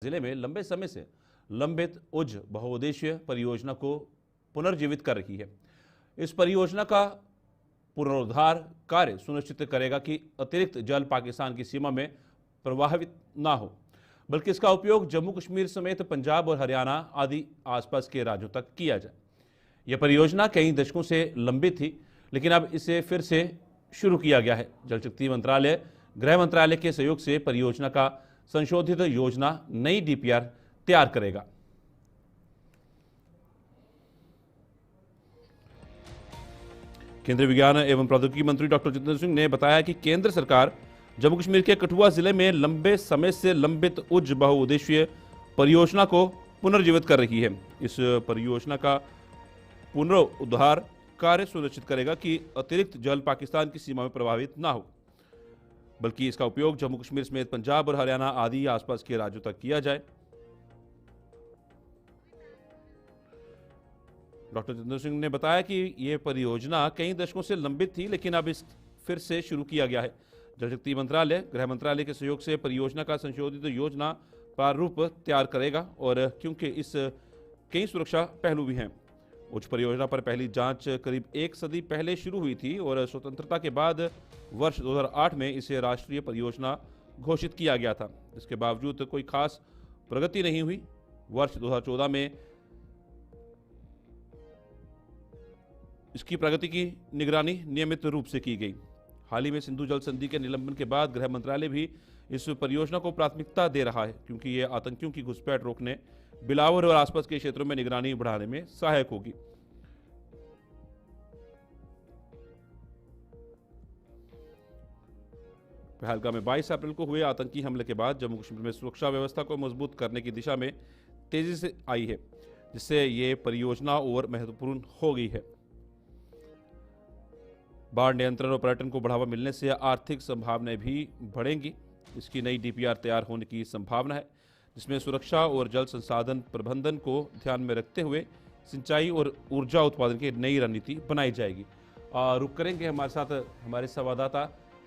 जिले में लंबे समय से लंबित उज बहुउद्देशीय परियोजना को पुनर्जीवित कर रही है। इस परियोजना का पुनरुद्धार कार्य सुनिश्चित करेगा कि अतिरिक्त जल पाकिस्तान की सीमा में प्रवाहित ना हो, बल्कि इसका उपयोग जम्मू कश्मीर समेत पंजाब और हरियाणा आदि आसपास के राज्यों तक किया जाए। यह परियोजना कई दशकों से लंबित थी, लेकिन अब इसे फिर से शुरू किया गया है। जल शक्ति मंत्रालय, गृह मंत्रालय के सहयोग से परियोजना का संशोधित योजना नई डीपीआर तैयार करेगा। केंद्रीय विज्ञान एवं प्रौद्योगिकी मंत्री डॉक्टर जितेंद्र सिंह ने बताया कि केंद्र सरकार जम्मू कश्मीर के कठुआ जिले में लंबे समय से लंबित उच्च बहुउद्देशीय परियोजना को पुनर्जीवित कर रही है। इस परियोजना का पुनरुद्धार कार्य सुनिश्चित करेगा कि अतिरिक्त जल पाकिस्तान की सीमा में प्रभावित ना हो, बल्कि इसका उपयोग जम्मू कश्मीर समेत पंजाब और हरियाणा आदि आसपास के राज्यों तक किया जाए। डॉक्टर जितेंद्र सिंह ने बताया कि यह परियोजना कई दशकों से लंबित थी, लेकिन अब इस फिर से शुरू किया गया है। जल शक्ति मंत्रालय, गृह मंत्रालय के सहयोग से परियोजना का संशोधित योजना प्रारूप तैयार करेगा, और क्योंकि इस कई सुरक्षा पहलू भी हैं। उच्च परियोजना पर पहली जांच करीब एक सदी पहले शुरू हुई थी और स्वतंत्रता के बाद वर्ष 2008 में इसे राष्ट्रीय परियोजना घोषित किया गया था। इसके बावजूद कोई खास प्रगति नहीं हुई। वर्ष 2014 में इसकी प्रगति की निगरानी नियमित रूप से की गई। हाल ही में सिंधु जल संधि के निलंबन के बाद गृह मंत्रालय भी इस परियोजना को प्राथमिकता दे रहा है, क्योंकि यह आतंकियों की घुसपैठ रोकने, बिलावर और आसपास के क्षेत्रों में निगरानी बढ़ाने में सहायक होगी। पहलगाम में 22 अप्रैल को हुए आतंकी हमले के बाद जम्मू कश्मीर में सुरक्षा व्यवस्था को मजबूत करने की दिशा में तेजी से आई है, जिससे ये परियोजना और महत्वपूर्ण हो गई है। बाढ़ नियंत्रण और पर्यटन को बढ़ावा मिलने से आर्थिक संभावनाएं भी बढ़ेंगी। इसकी नई डीपीआर तैयार होने की संभावना है, जिसमें सुरक्षा और जल संसाधन प्रबंधन को ध्यान में रखते हुए सिंचाई और ऊर्जा उत्पादन की नई रणनीति बनाई जाएगी। रुक करेंगे हमारे साथ हमारे संवाददाता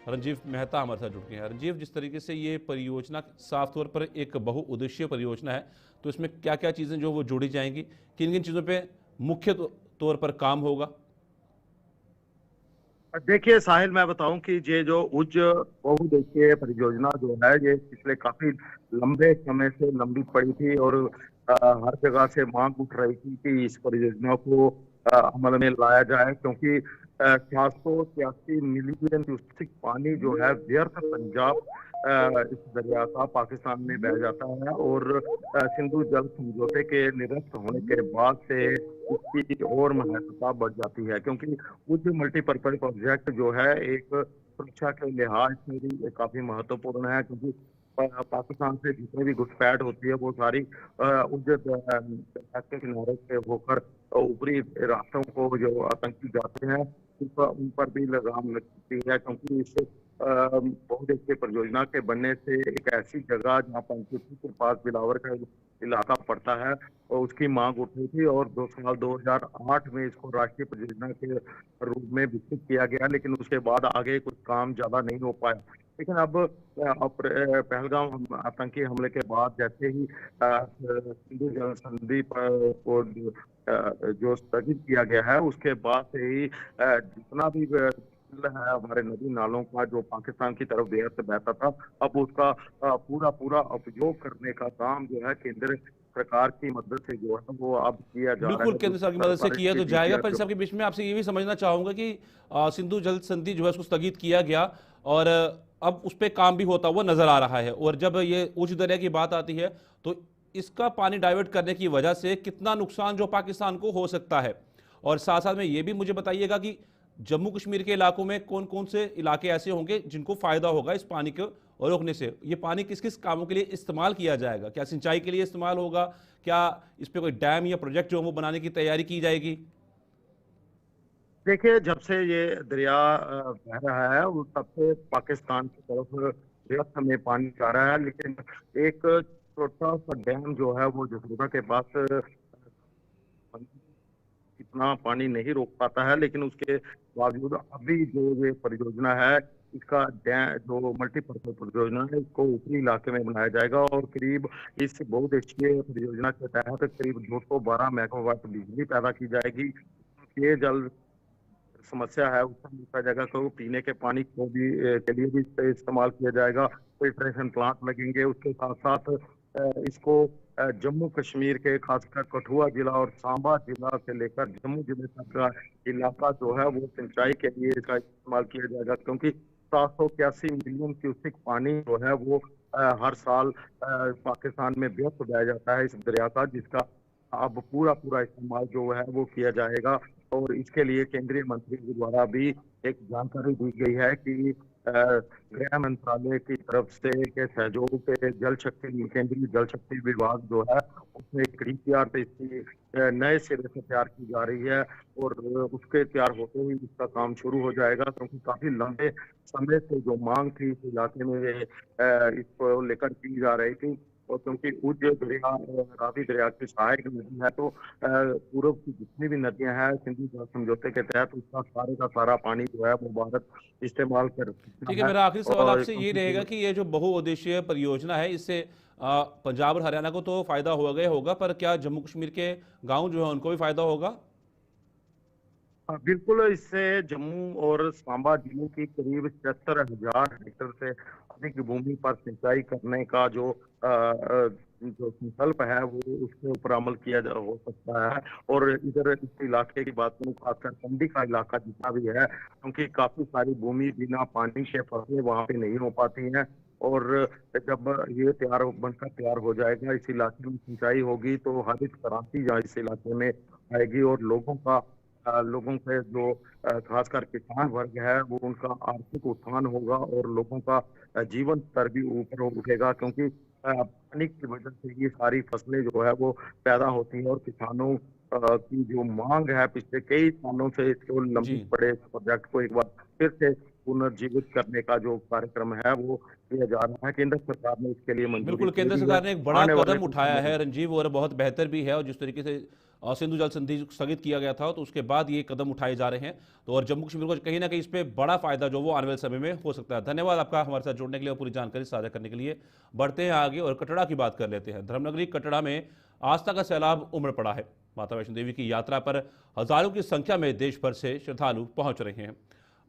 रंजीव मेहता हमारे साथ जुड़ गए हैं। रंजीव, जिस तरीके से ये परियोजना साफ तौर पर एक बहुउद्देशीय परियोजना है, तो इसमें क्या क्या चीज़ें जो वो जोड़ी जाएंगी, किन किन चीज़ों पे मुख्य तौर पर काम होगा? देखिए साहिल, मैं बताऊं कि ये जो उच्च बहुउद्देशीय परियोजना जो है, ये पिछले काफी लंबे समय से लंबित पड़ी थी और हर जगह से मांग उठ रही थी कि इस परियोजना को अमल में लाया जाए, क्योंकि 483 मिलियन क्यूसेक पानी जो है व्यर्थ पंजाब इस दरिया का पाकिस्तान में बह जाता है, और सिंधु जल समझौते के निरस्त होने के बाद से इसकी और महत्वता बढ़ जाती है, क्योंकि कुछ मल्टीपर्पज प्रोजेक्ट जो है एक सुरक्षा के लिहाज से भी काफी महत्वपूर्ण है, क्योंकि पाकिस्तान से जितने भी घुसपैठ होती है वो सारी उस दरिया के किनारे से होकर ऊपरी रास्तों को जो आतंकी जाते हैं उन पर भी लगाम लगती है, क्योंकि इस बहुउद्देशीय परियोजना के बनने से एक ऐसी जगह जहाँ पंचकुला के पास बिलावर का इलाका पड़ता है और उसकी मांग उठी थी, और 2008 में इसको राष्ट्रीय परियोजना के रूप में विकसित किया गया, लेकिन उसके बाद आगे कुछ काम ज्यादा नहीं हो पाया। लेकिन अब पहलगाम आतंकी हमले के बाद जैसे ही सिंधु जल संधि पर को जो स्थगित किया गया है, उसके बाद से ही जितना भी है हमारे नदी नालों का जो पाकिस्तान की तरफ व्यर्थ बहता था, अब उसका पूरा उपयोग करने का काम जो है केंद्र सरकार की मदद से जो है वो अब किया जा रहा है। बिल्कुल, केंद्र सरकार की मदद से किया तो जाएगा, पर इसके बीच में आपसे ये भी समझना चाहूंगा कि सिंधु जल संधि जो है उसको स्थगित किया गया और अब उस पर काम भी होता हुआ नजर आ रहा है, और जब ये उच्च दरिया की बात आती है तो इसका पानी डाइवर्ट करने की वजह से कितना नुकसान जो पाकिस्तान को हो सकता है, और साथ साथ में ये भी मुझे बताइएगा कि जम्मू कश्मीर के इलाकों में कौन कौन से इलाके ऐसे होंगे जिनको फायदा होगा इस पानी को रोकने से। ये पानी किस किस कामों के लिए इस्तेमाल किया जाएगा? क्या सिंचाई के लिए इस्तेमाल होगा? क्या इस पे कोई डैम या प्रोजेक्ट जो है वो बनाने की तैयारी की जाएगी? देखिए, जब से ये दरिया बह रहा है वो तब से पाकिस्तान की तरफ व्यर्थ में पानी जा रहा है, लेकिन एक छोटा सा डैम जो है वो जसोदा के पास इतना पानी नहीं रोक पाता है, लेकिन उसके बावजूद अभी जो ये परियोजना है इसका जो मल्टीपर्पज परियोजना है इसको ऊपरी इलाके में बनाया जाएगा और करीब इस बहुउद्देशीय परियोजना के तहत करीब 212 मेगावाट बिजली पैदा की जाएगी। ये जल समस्या है उसका दूसरा जगह को पीने के पानी को भी के लिए भी इस्तेमाल किया जाएगा। फिल्ट्रेशन प्लांट लगेंगे। उसके साथ साथ इसको जम्मू कश्मीर के खासकर कठुआ जिला और सांबा जिला से लेकर जम्मू जिले तक का इलाका जो है वो सिंचाई के लिए इसका इस्तेमाल किया जाएगा, क्योंकि 781 मिलियन क्यूसेक पानी जो है वो हर साल पाकिस्तान में व्यर्थ बहाया जाता है इस दरिया का, जिसका अब पूरा पूरा इस्तेमाल जो है वो किया जाएगा। और इसके लिए केंद्रीय मंत्री के द्वारा भी एक जानकारी दी गई है कि गृह मंत्रालय की तरफ से के सहयोग से जल शक्ति केंद्रीय जल शक्ति विभाग जो है उसने एक डीपीआर से इसकी नए सिरे से तैयार की जा रही है और उसके तैयार होते ही इसका काम शुरू हो जाएगा, क्योंकि काफी लंबे समय से जो मांग थी इस इलाके में इसको लेकर की जा रही थी। और क्योंकि उज दरिया रावी दरिया की सहायक नदी है तो पूर्व की जितनी भी नदियां हैं सिंधु जल समझौते के तहत उसका सारे का सारा पानी जो है वो भारत इस्तेमाल कर ठीक है, मेरा आखिरी सवाल आपसे ये रहेगा कि ये जो बहुउद्देशीय परियोजना है इससे पंजाब और हरियाणा को तो फायदा होगा, पर क्या जम्मू कश्मीर के गांव जो है उनको भी फायदा होगा? बिल्कुल, इससे जम्मू और सांबा जिले की करीब 76,000 हेक्टेयर से अधिक भूमि पर सिंचाई करने का जो संकल्प है वो उसके ऊपर अमल हो सकता है। और इधर इस इलाके की बात करूँ, खासकर कंडी का इलाका जितना भी है, क्योंकि काफी सारी भूमि बिना पानी के फसलें वहाँ पे नहीं हो पाती हैं। और जब ये बनकर तैयार हो जाएगा, इस इलाके में सिंचाई होगी तो हरित क्रांति जहाँ इस इलाके में आएगी और लोगों के जो खासकर किसान वर्ग है वो उनका आर्थिक उत्थान होगा और लोगों का जीवन स्तर भी ऊपर उठेगा, क्योंकि पानी की वजह से ये सारी फसलें जो है वो पैदा होती हैं। और किसानों की जो मांग है पिछले कई सालों से इसको लंबित पड़े प्रोजेक्ट को एक बार फिर से पुनर्जीवित करने का जो कार्यक्रम है वो किया जा रहा है। केंद्र सरकार ने इसके लिए मंजूरी बिल्कुल, केंद्र सरकार ने एक बड़ा कदम उठाया है रंजीव, और बहुत बेहतर भी है। और जिस तरीके से सिंधु जल संधि स्थगित किया गया था तो उसके बाद ये कदम उठाए जा रहे हैं, तो और जम्मू कश्मीर को कहीं ना कहीं इस पर बड़ा फायदा जो वो आने वाले समय में हो सकता है। धन्यवाद आपका हमारे साथ जुड़ने के लिए और पूरी जानकारी साझा करने के लिए। बढ़ते हैं आगे और कटड़ा की बात कर लेते हैं। धर्मनगरी कटड़ा में आस्था का सैलाब उमड़ पड़ा है। माता वैष्णो देवी की यात्रा पर हजारों की संख्या में देश भर से श्रद्धालु पहुंच रहे हैं।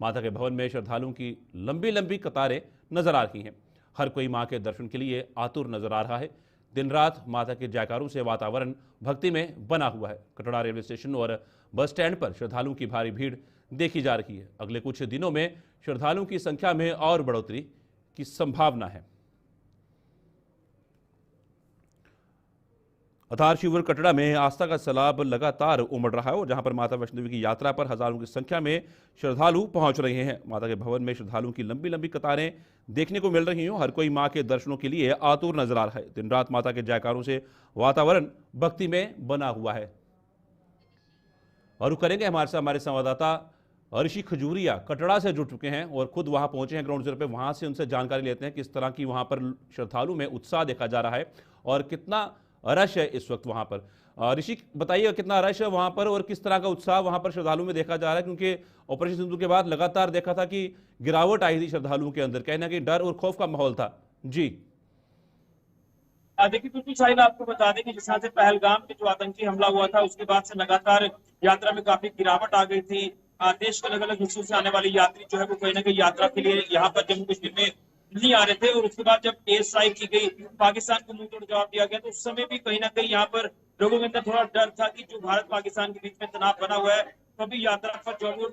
माता के भवन में श्रद्धालुओं की लंबी लंबी कतारें नजर आ रही हैं। हर कोई मां के दर्शन के लिए आतुर नजर आ रहा है। दिन रात माता के जयकारों से वातावरण भक्ति में बना हुआ है। कटड़ा रेलवे स्टेशन और बस स्टैंड पर श्रद्धालुओं की भारी भीड़ देखी जा रही है। अगले कुछ दिनों में श्रद्धालुओं की संख्या में और बढ़ोतरी की संभावना है। अथार शिविर कटड़ा में आस्था का सैलाब लगातार उमड़ रहा है और जहां पर माता वैष्णो देवी की यात्रा पर हजारों की संख्या में श्रद्धालु पहुंच रहे हैं। माता के भवन में श्रद्धालुओं की लंबी लंबी कतारें देखने को मिल रही हैं। हर कोई मां के दर्शनों के लिए आतुर नजर आ रहा है। दिन रात माता के जयकारों से वातावरण भक्ति में बना हुआ है। और करेंगे हमारे संवाददाता ऋषि खजूरिया कटड़ा से जुड़ चुके हैं और खुद वहां पहुंचे हैं ग्राउंड जीरो पे। वहां से उनसे जानकारी लेते हैं किस तरह की वहां पर श्रद्धालु में उत्साह देखा जा रहा है और कितना रश है इस वक्त वहां पर। ऋषि, बताइए कितना रश है वहां पर और किस तरह का उत्साह वहां पर श्रद्धालुओं में देखा जा रहा है, क्योंकि ऑपरेशन सिंधु के बाद लगातार देखा था कि गिरावट आई थी श्रद्धालुओं के अंदर, कहना कि डर और खौफ का माहौल था। जी देखिए बिल्कुल साहिल, आपको बता दें कि जिस तरह से पहलगाम में जो आतंकी हमला हुआ था उसके बाद से लगातार यात्रा में काफी गिरावट आ गई थी। देश के अलग अलग हिस्सों से आने वाले यात्री जो है वो कहीं ना कहीं यात्रा के लिए यहाँ पर जम्मू कश्मीर में नहीं आ रहे थे। और उसके बाद जब एयर स्ट्राइक की गई, पाकिस्तान को मुंह तोड़ जवाब दिया गया, तो उस समय भी कहीं ना कहीं यहाँ पर लोगों के अंदर थोड़ा डर था कि जो भारत पाकिस्तान के बीच में तनाव बना हुआ है कभी यात्रा पर जो वो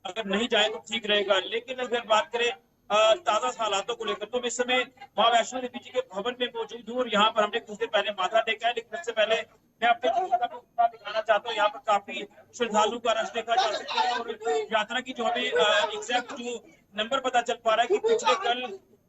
अगर नहीं जाए तो ठीक रहेगा। लेकिन अगर बात करें ताजा हालातों को लेकर तो मैं इस समय मां वैष्णो देवी जी के भवन में मौजूद हूँ और यहाँ पर हमने कुछ देर पहले माथा टेका है। लेकिन सबसे पहले मैं अपने दिखाना चाहता हूँ, यहाँ पर काफी श्रद्धालु का रश देखा जा सकता है। और यात्रा की जो हमें एग्जैक्ट जो नंबर पता चल पा रहा है कि पिछले कल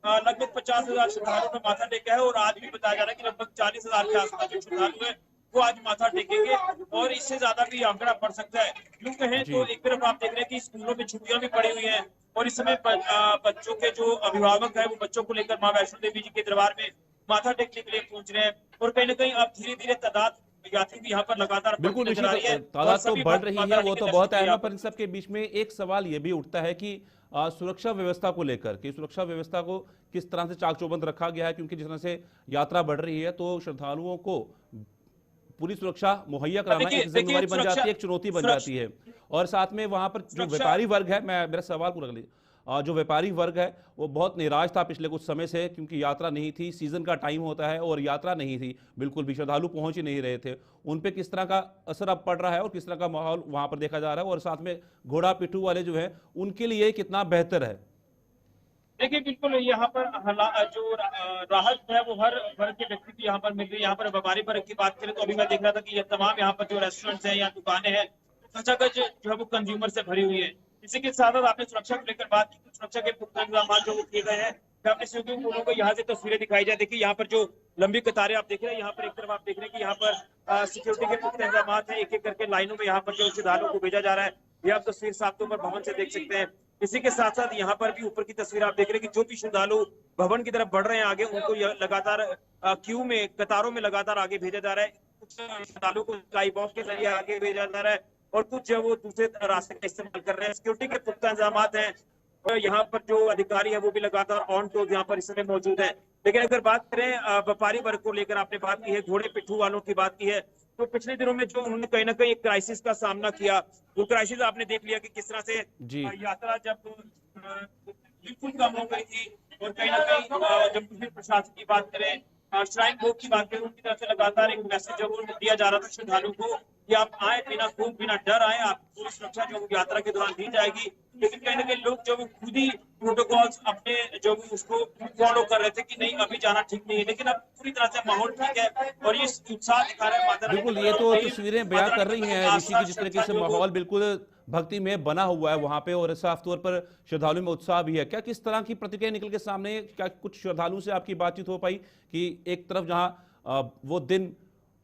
लगभग 50,000 श्रद्धालुओं ने माथा टेका है और आज भी बताया जा रहा है कि लगभग 40,000 के आसपास जो श्रद्धालु है वो आज माथा टेकेंगे और इससे ज्यादा भी आंकड़ा बढ़ सकता है। यूं कहें तो एक तरफ आप देख रहे हैं कि स्कूलों में छुट्टियां भी पड़ी हुई हैं और इस समय बच्चों के जो अभिभावक है वो बच्चों को लेकर मां वैष्णो देवी जी के दरबार में माथा टेकने के लिए पहुंच रहे हैं। और कहीं ना कहीं अब धीरे धीरे तादाद यात्री भी यहाँ पर लगातार बिल्कुल बढ़ती नजर आ रही है। तादाद और तो सभी बढ़ भक्त रही माता है, रानी वो के तो दर्शन बहुत के लिए अहम है, यहाँ पर इन सबके बीच में एक सवाल ये भी उठता है कि सुरक्षा व्यवस्था को लेकर कि सुरक्षा व्यवस्था को किस तरह से चाक चौबंद रखा गया है, क्योंकि जिस तरह से यात्रा बढ़ रही है तो श्रद्धालुओं को पूरी सुरक्षा मुहैया कराना देखिए एक जिम्मेवारी बन सुरक्षा जाती है, एक चुनौती बन सुरक्षा जाती है। और साथ में वहां पर जो सुरक्षा व्यापारी वर्ग है, मैं मेरा सवाल पूरा कर लीजिए, जो व्यापारी वर्ग है वो बहुत निराश था पिछले कुछ समय से, क्योंकि यात्रा नहीं थी, सीजन का टाइम होता है और यात्रा नहीं थी, बिल्कुल भी श्रद्धालु पहुंच ही नहीं रहे थे। उन पे किस तरह का असर अब पड़ रहा है और किस तरह का माहौल वहां पर देखा जा रहा है, और साथ में घोड़ा पिट्ठू वाले जो है उनके लिए कितना बेहतर है? देखिए बिल्कुल यहाँ पर जो राहत है वो हर वर्ग के व्यक्ति को यहाँ पर मिल रही है। यहाँ पर व्यापारी वर्ग की बात करें तो अभी मैं देख रहा था कि ये तमाम यहाँ पर जो रेस्टोरेंट्स हैं या दुकानें हैं खचाखच जो है वो कंज्यूमर से भरी हुई है। इसी के साथ साथ आपने सुरक्षा को लेकर बात की, सुरक्षा के पुख्ता इंतजाम जो वो किए गए हैं। अपने स्विमिंग पूलों को यहाँ से तस्वीरें दिखाई जाए, देखिए यहाँ पर जो लंबी कतारें आप देख रहे हैं, यहाँ पर एक तरफ आप देख रहे हैं कि यहाँ पर सिक्योरिटी के पुख्ता इंतजाम है, एक एक करके लाइनों में यहाँ पर जो श्रद्धालुओं को भेजा जा रहा है। ये आप तस्वीर साफ तौर पर भवन से देख सकते हैं। इसी के साथ साथ यहाँ पर भी ऊपर की तस्वीर आप देख रहे हैं कि जो भी श्रद्धालु भवन की तरफ बढ़ रहे हैं आगे, उनको लगातार क्यू में कतारों में लगातार आगे भेजा जा रहा है। कुछ श्रद्धालुओं को स्काई वॉक के जरिए आगे भेजा जा रहा है और कुछ जो वो दूसरे रास्ते का इस्तेमाल कर रहे हैं। सिक्योरिटी के पुख्ता इंतजाम हैं और यहाँ पर जो अधिकारी है वो भी लगातार ऑन टोल यहाँ पर इस समय मौजूद है। लेकिन अगर बात करें व्यापारी वर्ग को लेकर, आपने बात की है, घोड़े पिट्ठू वालों की बात की है, तो पिछले दिनों में जो उन्होंने कहीं ना कहीं एक क्राइसिस का सामना किया, वो क्राइसिस आपने देख लिया कि किस तरह से यात्रा जब बिल्कुल कम हो गई थी और कहीं ना कहीं जब प्रशासन की बात करें, श्राइन बोर्ड की बात करें, उनकी तरफ से लगातार एक मैसेज जब दिया जा रहा था श्रद्धालुओं को कि आप आए बिना खूब बिना डर आए, आप पूरी सुरक्षा जो यात्रा के दौरान दी जाएगी। लेकिन कहीं ना कहीं लोग जो खुद ही प्रोटोकॉल्स अपने जो उसको फॉलो कर रहे थे कि नहीं अभी जाना ठीक नहीं है, लेकिन अब पूरी तरह से माहौल ठीक है और ये उत्साह दिखा रहा है माता रानी। बिल्कुल, ये तो तस्वीरें बयां कर रही हैं ऋषि की, जिस तरीके से माहौल बिल्कुल भक्ति में बना हुआ है वहां पे और साफ तौर पर श्रद्धालुओं में उत्साह भी है। क्या किस तरह की प्रतिक्रिया निकल के सामने, क्या कुछ श्रद्धालुओं से आपकी बातचीत हो पाई कि एक तरफ जहां वो दिन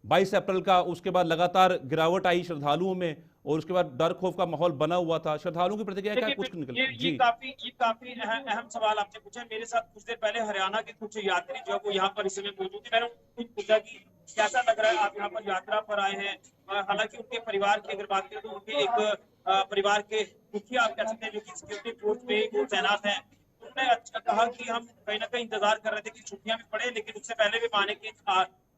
22 अप्रैल का, उसके बाद लगातार गिरावट आई श्रद्धालुओं में और उसके बाद डर खौफ का माहौल बना हुआ था, श्रद्धालुओं की प्रतिक्रिया क्या कुछ निकल? ये काफी अहम सवाल आपने पूछा। मेरे साथ कुछ देर पहले हरियाणा के कुछ यात्री जो है वो यहाँ पर इस समय मौजूद है। मैंने उनसे पूछा कि कैसा लग रहा है, आप यहाँ पर यात्रा पर आए हैं। हालांकि उनके परिवार की अगर बात करें तो उनके एक परिवार के मुखिया आप कह सकते हैं जो कि सिक्योरिटी फोर्स में वो तैनात है। उन्होंने अच्छा कहा कि हम कहीं ना कहीं इंतजार कर रहे थे कि छुट्टियां भी पड़े, लेकिन उससे पहले भी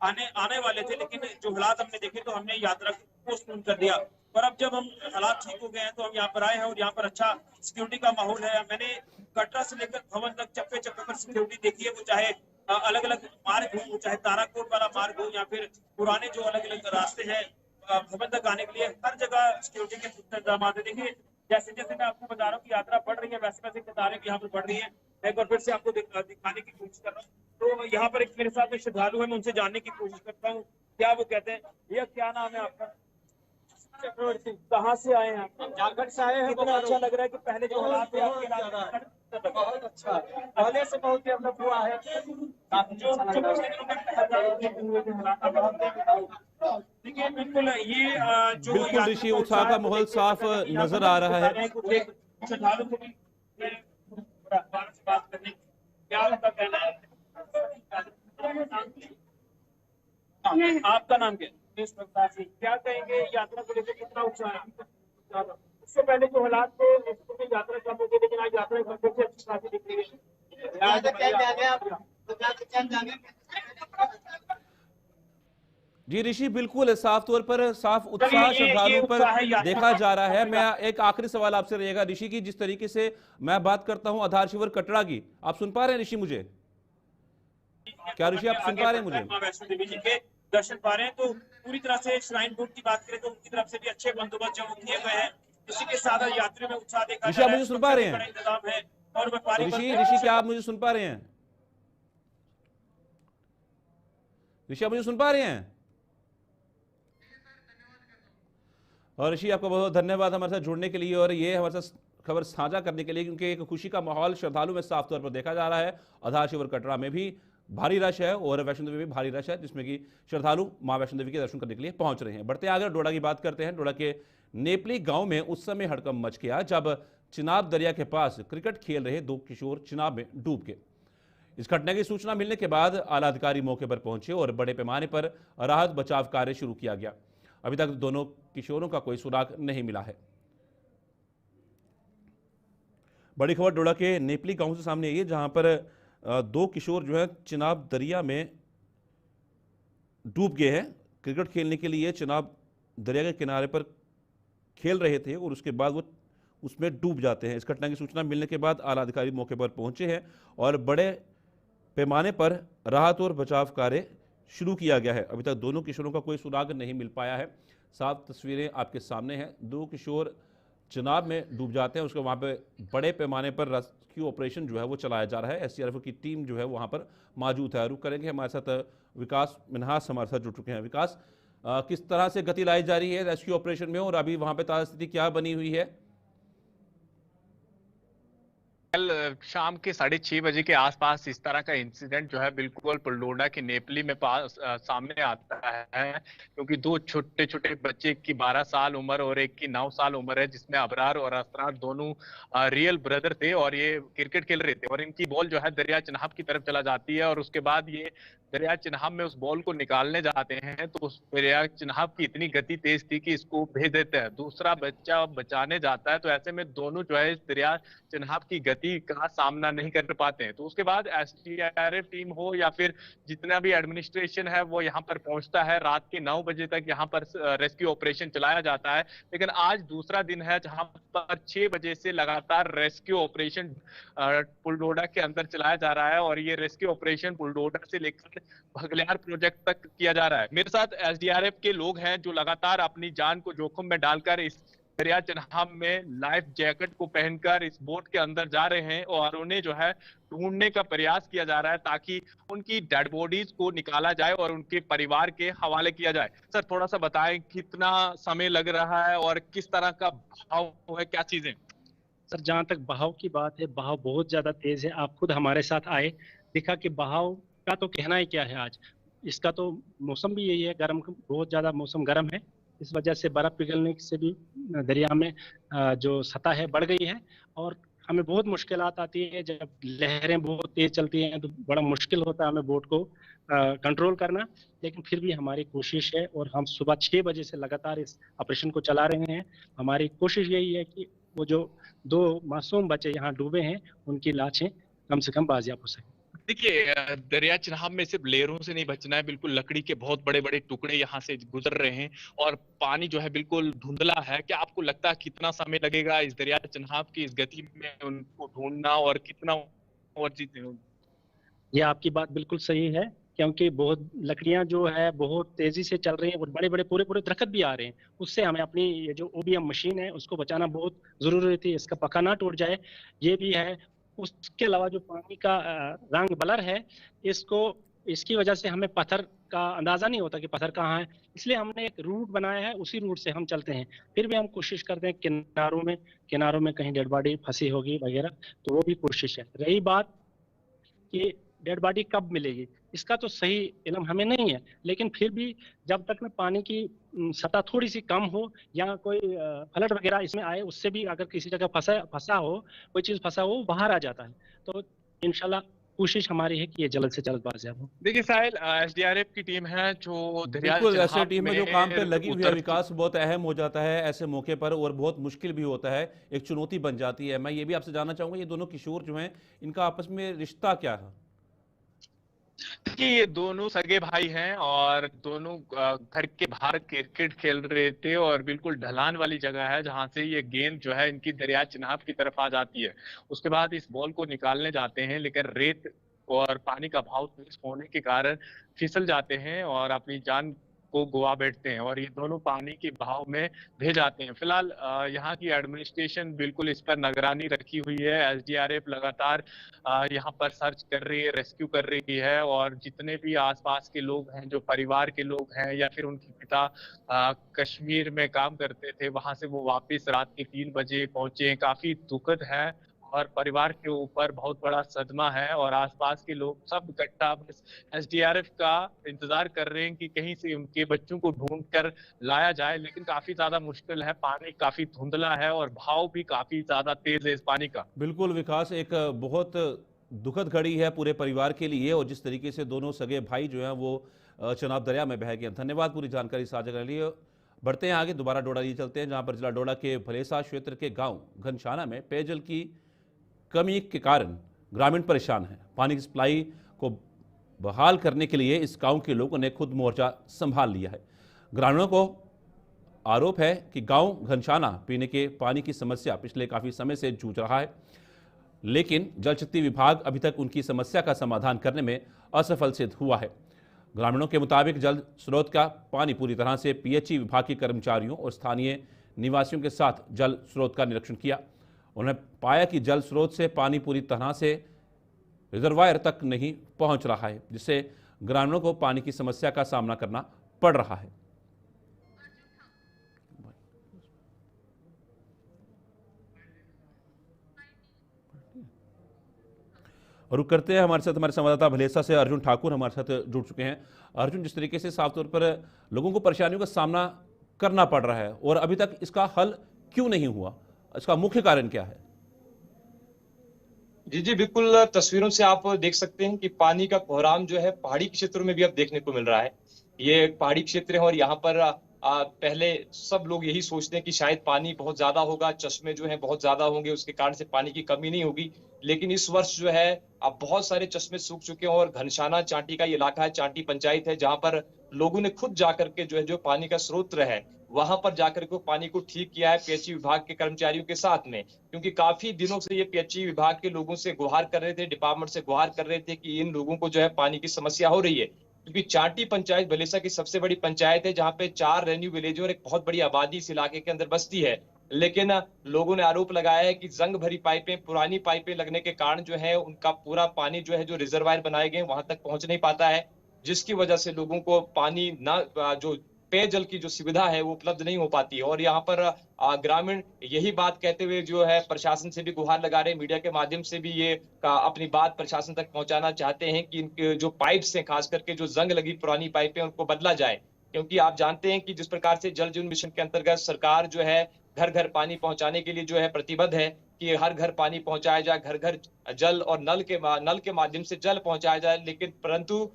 आने वाले थे, लेकिन जो हालात हमने देखे तो हमने यात्रा को पोस्टपोन कर दिया। और अब जब हम हालात ठीक हो गए हैं तो हम यहाँ पर आए हैं और यहाँ पर अच्छा सिक्योरिटी का माहौल है। मैंने कटरा से लेकर भवन तक चप्पे चप्पे पर सिक्योरिटी देखी है, वो चाहे अलग अलग मार्ग हो, चाहे ताराकोट वाला मार्ग हो या फिर पुराने जो अलग अलग रास्ते हैं भवन तक आने के लिए, हर जगह सिक्योरिटी के इंतजाम है। देखिए जैसे जैसे मैं आपको बता रहा हूँ कि यात्रा बढ़ रही है, वैसे वैसे कतारें यहाँ पर बढ़ रही है। एक बार फिर से आपको दिखाने की कोशिश कर रहा हूँ। तो यहाँ पर एक मेरे साथ एक श्रद्धालु है, मैं उनसे जानने की कोशिश करता हूँ क्या वो कहते हैं। ये क्या नाम है आपका? चक्रवर्ती। कहाँ से आए हैं आप? झारखंड से आए हैं। कितना अच्छा लग रहा है कि पहले जो हालात थे आपके बहुत अच्छा, पहले से बहुत डेवलप हुआ है। देखिए बिल्कुल ये जो बिल्कुल ऋषि, उत्साह का माहौल साफ नजर आ रहा है। श्रद्धालु को भी बात करने क्या आपका कहना है? आपका नाम क्या? क्या कहेंगे यात्रा को लेकर कितना उत्साह है? उससे पहले जो हालात थे उसमें यात्रा कम हो गई, लेकिन आज यात्रा अच्छी खासी दिख रही है। जी ऋषि, बिल्कुल साफ तौर पर साफ उत्साह श्रद्धालुओं पर देखा जा रहा है। मैं एक आखिरी सवाल आपसे रहेगा ऋषि की, जिस तरीके से मैं बात करता हूं आधार शिविर कटरा की, आप सुन पा रहे हैं ऋषि मुझे? क्या ऋषि आप सुन पा रहे हैं मुझे? मां वैष्णो देवी जी के दर्शन पा रहे हैं। तो पूरी तरह से श्राइन बोर्ड की बात करें तो उनकी तरफ से भी अच्छे बंदोबस्त जो किए गए हैं। इसी के साथ यात्रियों में उत्साह देखा ऋषि, आप मुझे सुन पा रहे हैं? इंतजाम है और व्यापारी ऋषि क्या आप मुझे सुन पा रहे हैं? ऋषि आप मुझे सुन पा रहे हैं? और ऋषि आपका बहुत धन्यवाद हमारे साथ जुड़ने के लिए और ये हमारे साथ खबर साझा करने के लिए, क्योंकि एक खुशी का माहौल श्रद्धालु में साफ तौर पर देखा जा रहा है। आधार शिविर कटरा में भी भारी रश है और वैष्णो देवी में भारी रश है, जिसमें कि श्रद्धालु मां वैष्णो देवी के दर्शन करने के लिए पहुंच रहे हैं। बढ़ते आगे डोडा की बात करते हैं। डोडा के नेपली गांव में उस समय हड़कंप मच गया जब चिनाब दरिया के पास क्रिकेट खेल रहे दो किशोर चिनाब में डूब गए। इस घटना की सूचना मिलने के बाद आला अधिकारी मौके पर पहुंचे और बड़े पैमाने पर राहत बचाव कार्य शुरू किया गया। अभी तक दोनों किशोरों का कोई सुराग नहीं मिला है। बड़ी खबर डोडा के नेपली गांव से सामने आई है, जहां पर दो किशोर जो है चिनाब दरिया में डूब गए हैं। क्रिकेट खेलने के लिए चिनाब दरिया के किनारे पर खेल रहे थे और उसके बाद वो उसमें डूब जाते हैं। इस घटना की सूचना मिलने के बाद आला अधिकारी मौके पर पहुंचे हैं और बड़े पैमाने पर राहत और बचाव कार्य शुरू किया गया है। अभी तक दोनों किशोरों का कोई सुराग नहीं मिल पाया है। साफ तस्वीरें आपके सामने हैं। दो किशोर चिनाब में डूब जाते हैं, उसके वहाँ पे बड़े पैमाने पर रेस्क्यू ऑपरेशन जो है वो चलाया जा रहा है। एसडीआरएफ की टीम जो है वहाँ पर मौजूद है। रुक करेंगे, हमारे साथ विकास मिन्हास हमारे साथ जुड़ चुके हैं। विकास, किस तरह से गति लाई जा रही है रेस्क्यू ऑपरेशन में और अभी वहाँ पे ताजा स्थिति क्या बनी हुई है? कल शाम के 6:30 बजे के आसपास इस तरह का इंसिडेंट जो है बिल्कुल पुलडोडा के नेपली में सामने आता है, क्योंकि दो छोटे छोटे बच्चे, एक की 12 साल उम्र और एक की 9 साल उम्र है, जिसमें अबरार और असरार दोनों रियल ब्रदर थे और ये क्रिकेट खेल रहे थे और इनकी बॉल जो है दरिया चिनाब की तरफ चला जाती है और उसके बाद ये दरिया चिनाब में उस बॉल को निकालने जाते हैं तो उस दरिया चिनाब की इतनी गति तेज थी कि इसको भेज देते हैं। दूसरा बच्चा बचाने जाता है तो ऐसे में दोनों जो है इस दरिया चिनाब की गति का सामना नहीं कर पाते हैं। तो उसके बाद एसडीआरएफ टीम हो या फिर जितना भी एडमिनिस्ट्रेशन है वो यहाँ पर पहुंचता है। रात के 9 बजे तक यहाँ पर रेस्क्यू ऑपरेशन चलाया जाता है, लेकिन आज दूसरा दिन है जहां पर 6 बजे से लगातार रेस्क्यू ऑपरेशन पुलडोडा के अंदर चलाया जा रहा है और ये रेस्क्यू ऑपरेशन पुलडोडा से लेकर भगलियार प्रोजेक्ट तक किया जा रहा है। मेरे साथ एसडीआरएफ के लोग हैं जो लगातार अपनी जान को जोखिम में डालकर इस दरिया चिनाब में लाइफ जैकेट को पहनकर इस बोट के अंदर जा रहे हैं और उन्हें जो है ढूंढने का प्रयास किया जा रहा है ताकि उनकी डेड बॉडीज को निकाला जाए और उनके परिवार के हवाले किया जाए। सर, थोड़ा सा बताएं कितना समय लग रहा है और किस तरह का बहाव है, क्या चीजें? सर, जहाँ तक बहाव की बात है, बहाव बहुत ज्यादा तेज है। आप खुद हमारे साथ आए, देखा कि बहाव का तो कहना ही क्या है। आज इसका तो मौसम भी यही है, गर्म, बहुत ज्यादा मौसम गर्म है। इस वजह से बर्फ पिघलने से भी दरिया में जो सतह है बढ़ गई है और हमें बहुत मुश्किलात आती है। जब लहरें बहुत तेज चलती हैं तो बड़ा मुश्किल होता है हमें बोट को कंट्रोल करना, लेकिन फिर भी हमारी कोशिश है और हम सुबह 6 बजे से लगातार इस ऑपरेशन को चला रहे हैं। हमारी कोशिश यही है कि वो जो 2 मासूम बच्चे यहाँ डूबे हैं उनकी लाशें कम से कम बाजियाब हो सकें। देखिए, दरिया चिनाब में सिर्फ लहरों से नहीं बचना है, बिल्कुल लकड़ी के बहुत बड़े बड़े टुकड़े यहाँ से गुजर रहे हैं और पानी जो है बिल्कुल धुंधला है। क्या आपको लगता है कितना समय लगेगा इस दरिया चिनाब की इस गति में उनको ढूंढना और कितना और चीजें होंगी? ये आपकी बात बिल्कुल सही है, क्योंकि बहुत लकड़ियां जो है बहुत तेजी से चल रही हैं और बड़े बड़े पूरे पूरे दरख्त भी आ रहे हैं। उससे हमें अपनी ये जो ओबीएम मशीन है उसको बचाना बहुत जरूरी थी, इसका पक्का ना टूट जाए, ये भी है। उसके अलावा जो पानी का रंग बलर है, इसकी वजह से हमें पत्थर का अंदाजा नहीं होता कि पत्थर कहाँ है, इसलिए हमने एक रूट बनाया है, उसी रूट से हम चलते हैं। फिर भी हम कोशिश करते हैं किनारों में कहीं डेड बॉडी फंसी होगी वगैरह, तो वो भी कोशिश है। रही बात कि डेड बॉडी कब मिलेगी, इसका तो सही इल्म हमें नहीं है, लेकिन फिर भी जब तक में पानी की सतह थोड़ी सी कम हो या कोई फ्लड वगैरह इसमें आए, उससे भी अगर किसी जगह फंसा हो, कोई चीज फंसा हो, बाहर आ जाता है। तो इंशाल्लाह कोशिश हमारी है कि ये जल्द से जल्द बाजियाब हो। देखिए साहिल, एसडीआरएफ की टीम है जो बिल्कुल ऐसे टीम में जो काम पे लगी हुई है, विकास, बहुत अहम हो जाता है ऐसे मौके पर और बहुत मुश्किल भी होता है, एक चुनौती बन जाती है। मैं ये भी आपसे जानना चाहूंगा, ये दोनों किशोर जो हैं इनका आपस में रिश्ता क्या है? देखिए, ये दोनों सगे भाई हैं और दोनों घर के बाहर क्रिकेट खेल रहे थे और बिल्कुल ढलान वाली जगह है जहां से ये गेंद जो है इनकी दरिया चिनाब की तरफ आ जाती है। उसके बाद इस बॉल को निकालने जाते हैं, लेकिन रेत और पानी का बहाव तेज होने के कारण फिसल जाते हैं और अपनी जान को गवा बैठते हैं और ये दोनों पानी के बहाव में बह जाते हैं। फिलहाल यहाँ की एडमिनिस्ट्रेशन बिल्कुल इस पर निगरानी रखी हुई है। एसडीआरएफ लगातार यहाँ पर सर्च कर रही है, रेस्क्यू कर रही है और जितने भी आसपास के लोग हैं, जो परिवार के लोग हैं या फिर उनके पिता कश्मीर में काम करते थे, वहां से वो वापस रात के 3 बजे पहुंचे। काफी दुखद है और परिवार के ऊपर बहुत बड़ा सदमा है और आसपास के लोग सब इकट्ठा बस एसडीआरएफ का इंतजार कर रहे हैं कि कहीं से उनके बच्चों को ढूंढकर लाया जाए, लेकिन काफी ज्यादा मुश्किल है। पानी काफी धुंधला है और भाव भी काफी ज्यादा तेज है इस पानी का। बिल्कुल विकास, एक बहुत दुखद घड़ी है पूरे परिवार के लिए, और जिस तरीके से दोनों सगे भाई जो हैं वो चनाब दरिया में बह गए। धन्यवाद पूरी जानकारी साझा करने के लिए। बढ़ते हैं आगे, दोबारा डोडा लिए चलते हैं, जहां पर जिला डोडा के भलेसा क्षेत्र के गांव घनशाना में पेयजल की कमी के कारण ग्रामीण परेशान हैं। पानी की सप्लाई को बहाल करने के लिए इस गांव के लोगों ने खुद मोर्चा संभाल लिया है। ग्रामीणों को आरोप है कि गांव घनशाना पीने के पानी की समस्या पिछले काफ़ी समय से जूझ रहा है, लेकिन जल शक्ति विभाग अभी तक उनकी समस्या का समाधान करने में असफल सिद्ध हुआ है। ग्रामीणों के मुताबिक जल स्रोत का पानी पूरी तरह से पीएचई विभाग के कर्मचारियों और स्थानीय निवासियों के साथ जल स्रोत का निरीक्षण किया। उन्होंने पाया कि जल स्रोत से पानी पूरी तरह से रिजर्वायर तक नहीं पहुंच रहा है, जिससे ग्रामीणों को पानी की समस्या का सामना करना पड़ रहा है। और रुक करते हैं, हमारे संवाददाता भलेसा से अर्जुन ठाकुर हमारे साथ जुड़ चुके हैं। अर्जुन, जिस तरीके से साफ तौर पर लोगों को परेशानियों का सामना करना पड़ रहा है और अभी तक इसका हल क्यों नहीं हुआ, इसका मुख्य कारण क्या है? जी बिल्कुल, तस्वीरों से आप देख सकते हैं कि पानी का कोहराम जो है पहाड़ी क्षेत्रों में भी अब देखने को मिल रहा है। ये पहाड़ी क्षेत्र है और यहाँ पर पहले सब लोग यही सोचते हैं कि शायद पानी बहुत ज्यादा होगा, चश्मे जो है बहुत ज्यादा होंगे, उसके कारण से पानी की कमी नहीं होगी। लेकिन इस वर्ष जो है अब बहुत सारे चश्मे सूख चुके हैं और घनशाना चांटी का इलाका है, चांटी पंचायत है, जहां पर लोगों ने खुद जाकर के जो है जो पानी का स्रोत है वहां पर जाकर के पानी को ठीक किया है पीएचई विभाग के कर्मचारियों के साथ में। क्योंकि काफी दिनों से ये पीएचई विभाग के लोगों से गुहार कर रहे थे, डिपार्टमेंट से गुहार कर रहे थे कि इन लोगों को जो है पानी की समस्या हो रही है। क्योंकि चांटी पंचायत भलेसा की सबसे बड़ी पंचायत है, जहां पे 4 रेन्यू विलेज और एक बहुत बड़ी आबादी इस इलाके के अंदर बसती है। लेकिन लोगों ने आरोप लगाया है कि जंग भरी पाइपें, पुरानी पाइपें लगने के कारण जो है उनका पूरा पानी जो है जो रिजर्वायर बनाए गए वहां तक पहुंच नहीं पाता है, जिसकी वजह से लोगों को पानी ना जो पेयजल की जो सुविधा है वो उपलब्ध नहीं हो पाती है। और यहाँ पर ग्रामीण यही बात कहते हुए जो है प्रशासन से भी गुहार लगा रहे हैं, मीडिया के माध्यम से भी ये अपनी बात प्रशासन तक पहुंचाना चाहते हैं कि इनके जो पाइप्स हैं, खास करके जो जंग लगी पुरानी पाइपें, उनको बदला जाए। क्योंकि आप जानते हैं कि जिस प्रकार से जल जीवन मिशन के अंतर्गत सरकार जो है घर घर पानी पहुंचाने के लिए जो है प्रतिबद्ध है कि हर घर पानी पहुंचाया जाए, घर घर जल और नल के माध्यम से जल पहुंचाया जाए। लेकिन परंतु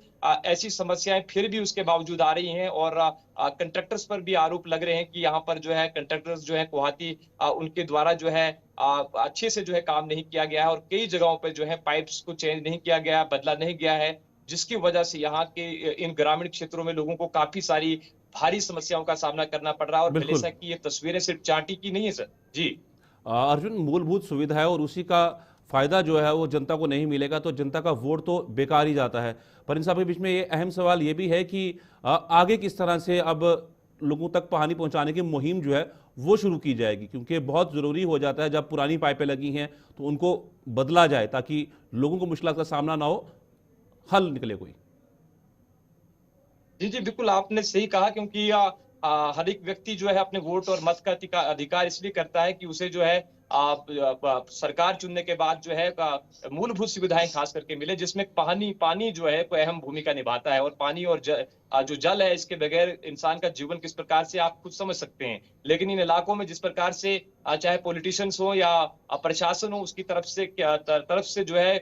ऐसी समस्याएं फिर भी उसके बावजूद आ रही हैं और कंट्रैक्टर्स पर भी आरोप लग रहे हैं कि यहाँ पर जो है कंट्रैक्टर्स जो है गुवाहाटी उनके द्वारा जो है अच्छे से जो है काम नहीं किया गया है और कई जगहों पर जो है पाइप्स को चेंज नहीं किया गया, बदला नहीं गया है, जिसकी वजह से यहाँ के इन ग्रामीण क्षेत्रों में लोगों को काफी सारी भारी समस्याओं का सामना करना पड़ रहा है। और भलेसा की ये तस्वीरें सिर्फ चांटी की नहीं है सर। जी अर्जुन, मूलभूत सुविधा है और उसी का फायदा जो है वो जनता को नहीं मिलेगा तो जनता का वोट तो बेकार ही जाता है। पर इन सब के बीच में ये अहम सवाल ये भी है कि आगे किस तरह से अब लोगों तक पानी पहुंचाने की मुहिम जो है वो शुरू की जाएगी, क्योंकि बहुत ज़रूरी हो जाता है जब पुरानी पाइपें लगी हैं तो उनको बदला जाए ताकि लोगों को मुश्किल का सामना ना हो, हल निकले कोई। जी बिल्कुल, आपने सही कहा। क्योंकि हर एक व्यक्ति जो है अपने वोट और मत का अधिकार इसलिए करता है कि उसे जो है सरकार चुनने के बाद जो है मूलभूत सुविधाएं खास करके मिले, जिसमें पानी जो है कोई अहम भूमिका निभाता है। और पानी और जो जल है, इसके बगैर इंसान का जीवन किस प्रकार से आप खुद समझ सकते हैं। लेकिन इन इलाकों में जिस प्रकार से चाहे पॉलिटिशियंस हो या प्रशासन हो, उसकी तरफ से जो है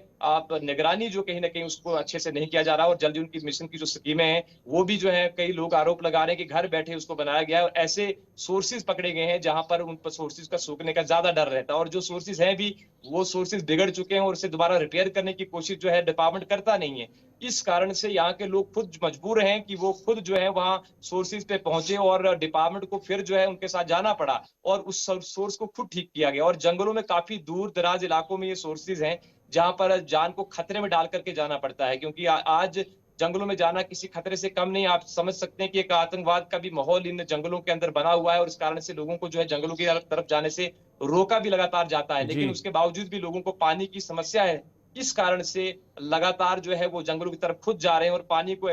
निगरानी जो कहीं ना कहीं उसको अच्छे से नहीं किया जा रहा। और जल जीवन की मिशन की जो स्कीमें हैं वो भी जो है कई लोग आरोप लगा रहे हैं कि घर बैठे उसको बनाया गया है और ऐसे सोर्सेज पकड़े गए हैं जहां पर उन पर सोर्सेज का सूखने का ज्यादा डर रहता है। और जो सोर्सेज हैं भी वो सोर्सेज बिगड़ चुके हैं और उसे दोबारा रिपेयर करने की कोशिश जो है डिपार्टमेंट करता नहीं है। इस कारण से यहाँ के लोग खुद मजबूर हैं कि वो खुद जो है वहां सोर्सेज पे पहुंचे और डिपार्टमेंट को फिर जो है उनके साथ जाना पड़ा और उस सोर्स को खुद ठीक किया गया। और जंगलों में काफी दूर दराज इलाकों में ये सोर्सेज हैं जहां पर जान को खतरे में डाल करके जाना पड़ता है। क्योंकि आज जंगलों में जाना किसी खतरे से कम नहीं। आप समझ सकते हैं कि एक आतंकवाद का भी माहौल इन जंगलों के अंदर बना हुआ है और इस कारण से लोगों को जो है जंगलों की तरफ जाने से रोका भी लगातार जाता है। लेकिन उसके बावजूद भी लोगों को पानी की समस्या है, इस कारण से लगातार जो है वो जंगलों की तरफ खुद जा रहे हैं और पानी को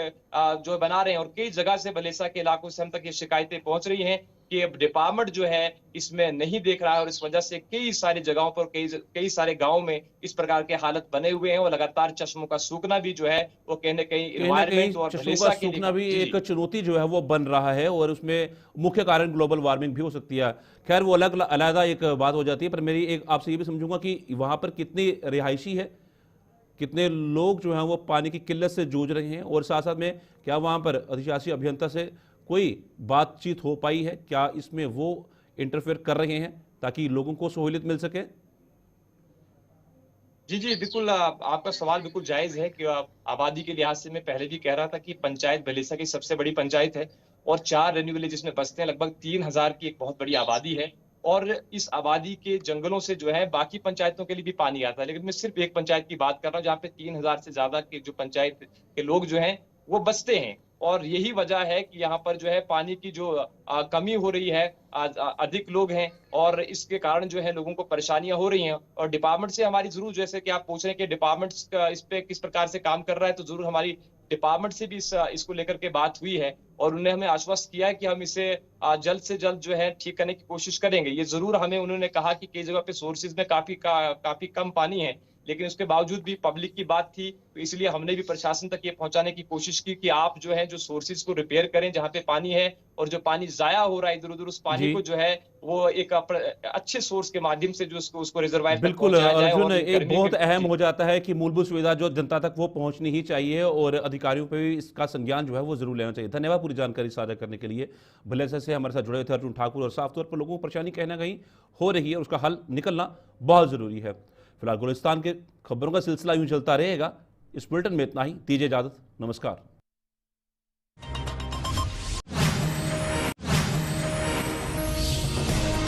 जो बना रहे हैं। और कई जगह से भलेसा के इलाकों से हम तक ये शिकायतें पहुंच रही हैं कि अब डिपार्टमेंट जो है इसमें नहीं देख रहा है और इस वजह से कई सारी जगहों पर कई सारे गांवों में इस प्रकार के हालत बने हुए हैं और लगातार चश्मों का सूखना भी जो है वो कहीं ना कहीं एनवायरमेंट और भलेसा के लिए भी एक चुनौती जो है वो बन रहा है और उसमें मुख्य कारण ग्लोबल वार्मिंग भी हो सकती है। खैर वो अलग एक बात हो जाती है, पर मेरी एक आपसे ये भी समझूंगा कि वहां पर कितनी रिहायशी है कितने लोग जो हैं वो पानी की किल्लत से जूझ रहे हैं, और साथ साथ में क्या वहाँ पर अधिशासी अभियंता से कोई बातचीत हो पाई है, क्या इसमें वो इंटरफेयर कर रहे हैं ताकि लोगों को सहूलियत मिल सके? जी जी बिल्कुल, आपका सवाल बिल्कुल जायज है कि आबादी के लिहाज से मैं पहले भी कह रहा था कि पंचायत भलेसा की सबसे बड़ी पंचायत है और 4 रेन्यू विलेज जिसमें बसते हैं, लगभग 3000 की एक बहुत बड़ी आबादी है। और इस आबादी के जंगलों से जो है बाकी पंचायतों के लिए भी पानी आता है, लेकिन मैं सिर्फ एक पंचायत की बात कर रहा हूँ जहाँ पे 3000 से ज्यादा के जो पंचायत के लोग जो हैं वो बसते हैं। और यही वजह है कि यहाँ पर जो है पानी की जो कमी हो रही है, अधिक लोग हैं और इसके कारण जो है लोगों को परेशानियां हो रही हैं। और डिपार्टमेंट से हमारी जरूर, जैसे कि आप पूछ रहे हैं कि डिपार्टमेंट्स इस पे किस प्रकार से काम कर रहा है, तो जरूर हमारी डिपार्टमेंट से भी इसको लेकर के बात हुई है और उन्होंने हमें आश्वस्त किया है कि हम इसे जल्द से जल्द जो है ठीक करने की कोशिश करेंगे। ये जरूर हमें उन्होंने कहा कि कई जगह पे सोर्सेज में काफी कम पानी है, लेकिन उसके बावजूद भी पब्लिक की बात थी, तो इसलिए हमने भी प्रशासन तक ये पहुंचाने की कोशिश की कि आप जो है जो सोर्सेज को रिपेयर करें जहां पे पानी है, और जो पानी जाया हो रहा है इधर उधर, उस पानी को जो है वो एक अच्छे सोर्स के माध्यम से जो उसको रिजर्वायर तक बिल्कुल पहुंचाया जाए। अर्जुन, और एक बहुत अहम हो जाता है कि मूलभूत सुविधा जो जनता तक वो पहुंचनी ही चाहिए और अधिकारियों पर भी इसका संज्ञान जो है वो जरूर लेना चाहिए। धन्यवाद पूरी जानकारी साझा करने के लिए। भलेसा से हमारे साथ जुड़े थे अर्जुन ठाकुर, और साफ तौर पर लोगों को परेशानी कहीं ना कहीं हो रही है और उसका हल निकलना बहुत जरूरी है। फिलहाल गुलिस्तान के खबरों का सिलसिला यूं चलता रहेगा। इस बुलेटिन में इतना ही, दीजिए इजाजत, नमस्कार।